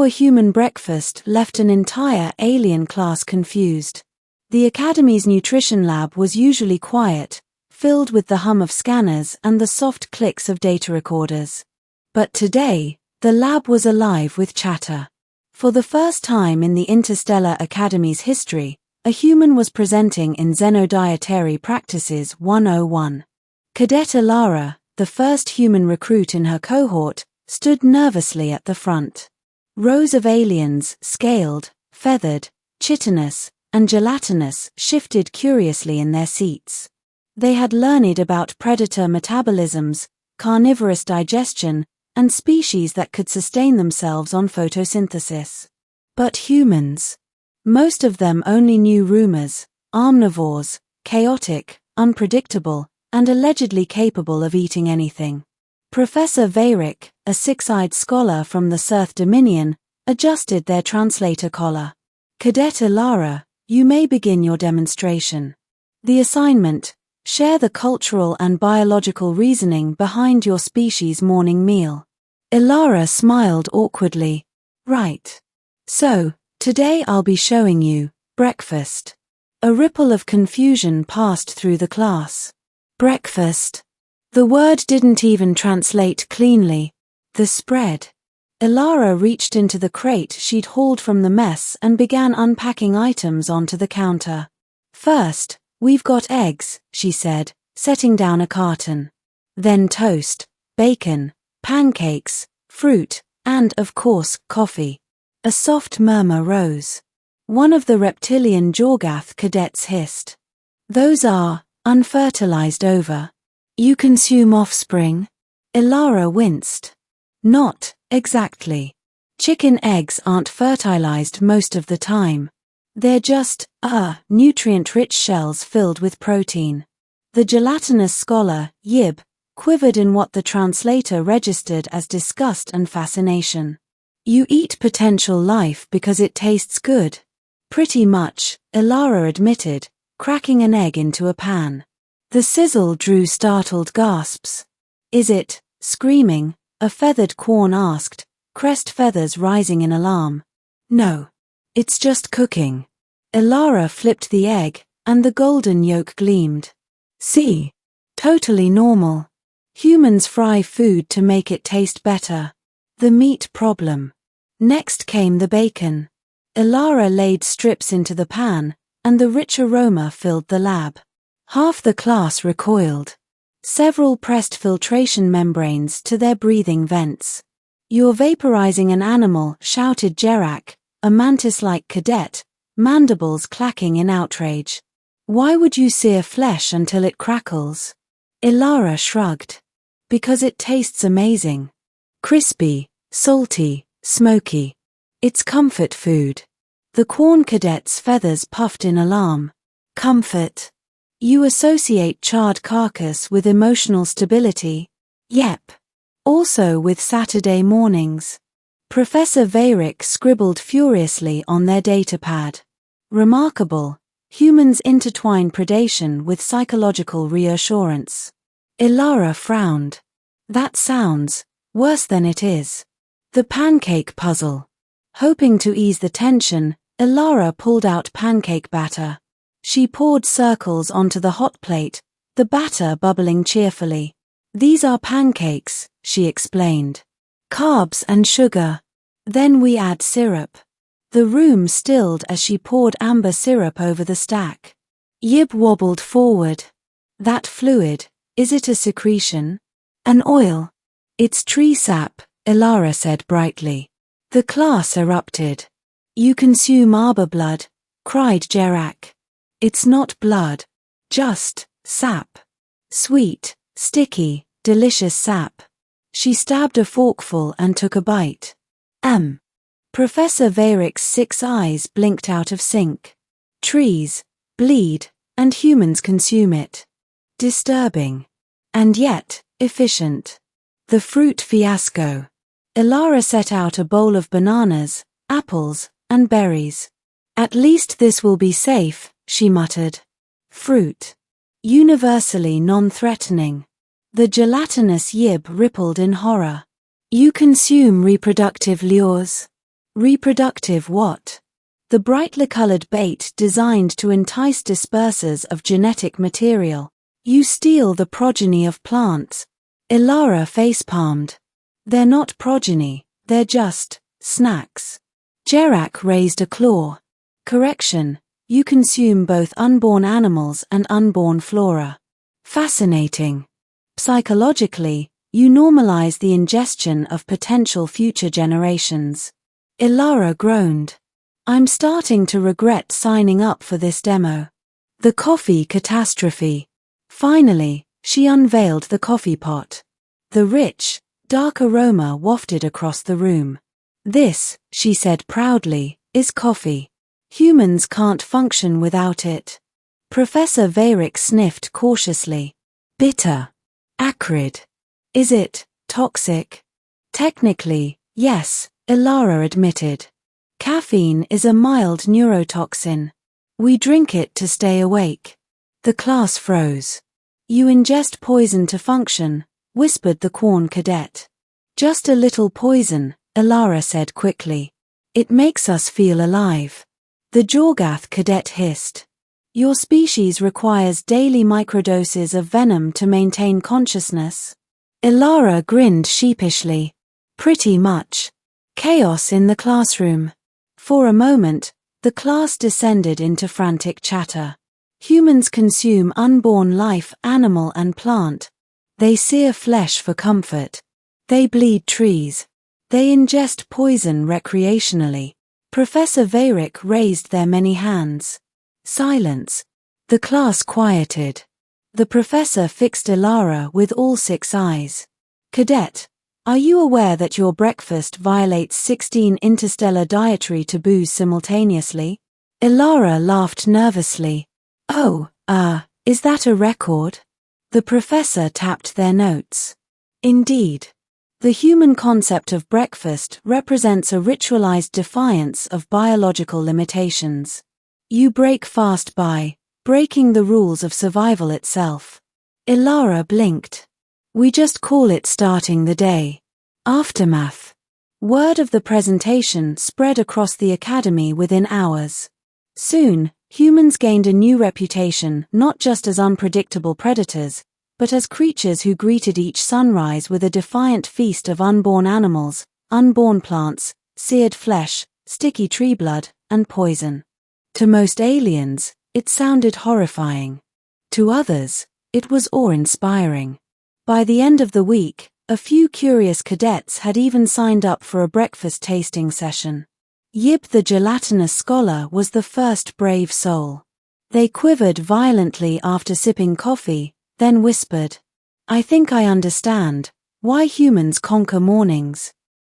How a human breakfast left an entire alien class confused. The Academy's nutrition lab was usually quiet, filled with the hum of scanners and the soft clicks of data recorders. But today, the lab was alive with chatter. For the first time in the Interstellar Academy's history, a human was presenting in Xenodietary Practices 101. Cadet Ilara, the first human recruit in her cohort, stood nervously at the front. Rows of aliens, scaled, feathered, chitinous, and gelatinous, shifted curiously in their seats. They had learned about predator metabolisms, carnivorous digestion, and species that could sustain themselves on photosynthesis. But humans? Most of them only knew rumors, omnivores, chaotic, unpredictable, and allegedly capable of eating anything. Professor Veyrick, a six-eyed scholar from the Cirth Dominion, adjusted their translator collar. Cadet Ilara, you may begin your demonstration. The assignment: share the cultural and biological reasoning behind your species' morning meal. Ilara smiled awkwardly. Right. So, today I'll be showing you breakfast. A ripple of confusion passed through the class. Breakfast. The word didn't even translate cleanly. The spread. Ilara reached into the crate she'd hauled from the mess and began unpacking items onto the counter. First, we've got eggs, she said, setting down a carton. Then toast, bacon, pancakes, fruit, and, of course, coffee. A soft murmur rose. One of the reptilian Jorgath cadets hissed. Those are unfertilized ova. You consume offspring? Ilara winced. Not exactly. Chicken eggs aren't fertilized most of the time. They're just, nutrient-rich shells filled with protein. The gelatinous scholar, Yib, quivered in what the translator registered as disgust and fascination. You eat potential life because it tastes good. Pretty much, Ilara admitted, cracking an egg into a pan. The sizzle drew startled gasps. Is it screaming? A feathered Quorn asked, crest feathers rising in alarm. No. It's just cooking. Ilara flipped the egg, and the golden yolk gleamed. See? Totally normal. Humans fry food to make it taste better. The meat problem. Next came the bacon. Ilara laid strips into the pan, and the rich aroma filled the lab. Half the class recoiled. Several pressed filtration membranes to their breathing vents. You're vaporizing an animal, shouted Jerak, a mantis-like cadet, mandibles clacking in outrage. Why would you sear flesh until it crackles? Ilara shrugged. Because it tastes amazing. Crispy, salty, smoky. It's comfort food. The Quorn cadet's feathers puffed in alarm. Comfort. You associate charred carcass with emotional stability? Yep. Also with Saturday mornings. Professor Veyrick scribbled furiously on their datapad. Remarkable. Humans intertwine predation with psychological reassurance. Ilara frowned. That sounds worse than it is. The pancake puzzle. Hoping to ease the tension, Ilara pulled out pancake batter. She poured circles onto the hot plate, the batter bubbling cheerfully. These are pancakes, she explained. Carbs and sugar. Then we add syrup. The room stilled as she poured amber syrup over the stack. Yib wobbled forward. That fluid, is it a secretion? An oil? It's tree sap, Ilara said brightly. The class erupted. You consume arbor blood, cried Jerak. It's not blood. Just sap. Sweet, sticky, delicious sap. She stabbed a forkful and took a bite. Professor Veyrick's 6 eyes blinked out of sync. Trees bleed, and humans consume it. Disturbing. And yet, efficient. The fruit fiasco. Ilara set out a bowl of bananas, apples, and berries. At least this will be safe, she muttered. Fruit. Universally non-threatening. The gelatinous Yib rippled in horror. You consume reproductive lures. Reproductive what? The brightly colored bait designed to entice dispersers of genetic material. You steal the progeny of plants. Ilara facepalmed. They're not progeny, they're just snacks. Jerak raised a claw. Correction, you consume both unborn animals and unborn flora. Fascinating. Psychologically, you normalize the ingestion of potential future generations. Ilara groaned. I'm starting to regret signing up for this demo. The coffee catastrophe. Finally, she unveiled the coffee pot. The rich, dark aroma wafted across the room. This, she said proudly, is coffee. Humans can't function without it. Professor Veyrick sniffed cautiously. Bitter. Acrid. Is it toxic? Technically, yes, Ilara admitted. Caffeine is a mild neurotoxin. We drink it to stay awake. The class froze. You ingest poison to function, whispered the Quorn cadet. Just a little poison, Ilara said quickly. It makes us feel alive. The Jorgath cadet hissed. Your species requires daily microdoses of venom to maintain consciousness. Ilara grinned sheepishly. Pretty much. Chaos in the classroom. For a moment, the class descended into frantic chatter. Humans consume unborn life, animal and plant. They sear flesh for comfort. They bleed trees. They ingest poison recreationally. Professor Veyrick raised their many hands. Silence. The class quieted. The professor fixed Ilara with all 6 eyes. Cadet, are you aware that your breakfast violates 16 interstellar dietary taboos simultaneously? Ilara laughed nervously. Oh, is that a record? The professor tapped their notes. Indeed. The human concept of breakfast represents a ritualized defiance of biological limitations. You break fast by breaking the rules of survival itself. Ilara blinked. We just call it starting the day. Aftermath. Word of the presentation spread across the academy within hours. Soon, humans gained a new reputation not just as unpredictable predators, but as creatures who greeted each sunrise with a defiant feast of unborn animals, unborn plants, seared flesh, sticky tree blood, and poison. To most aliens, it sounded horrifying. To others, it was awe-inspiring. By the end of the week, a few curious cadets had even signed up for a breakfast tasting session. Yib the gelatinous scholar was the first brave soul. They quivered violently after sipping coffee, then whispered, I think I understand why humans conquer mornings.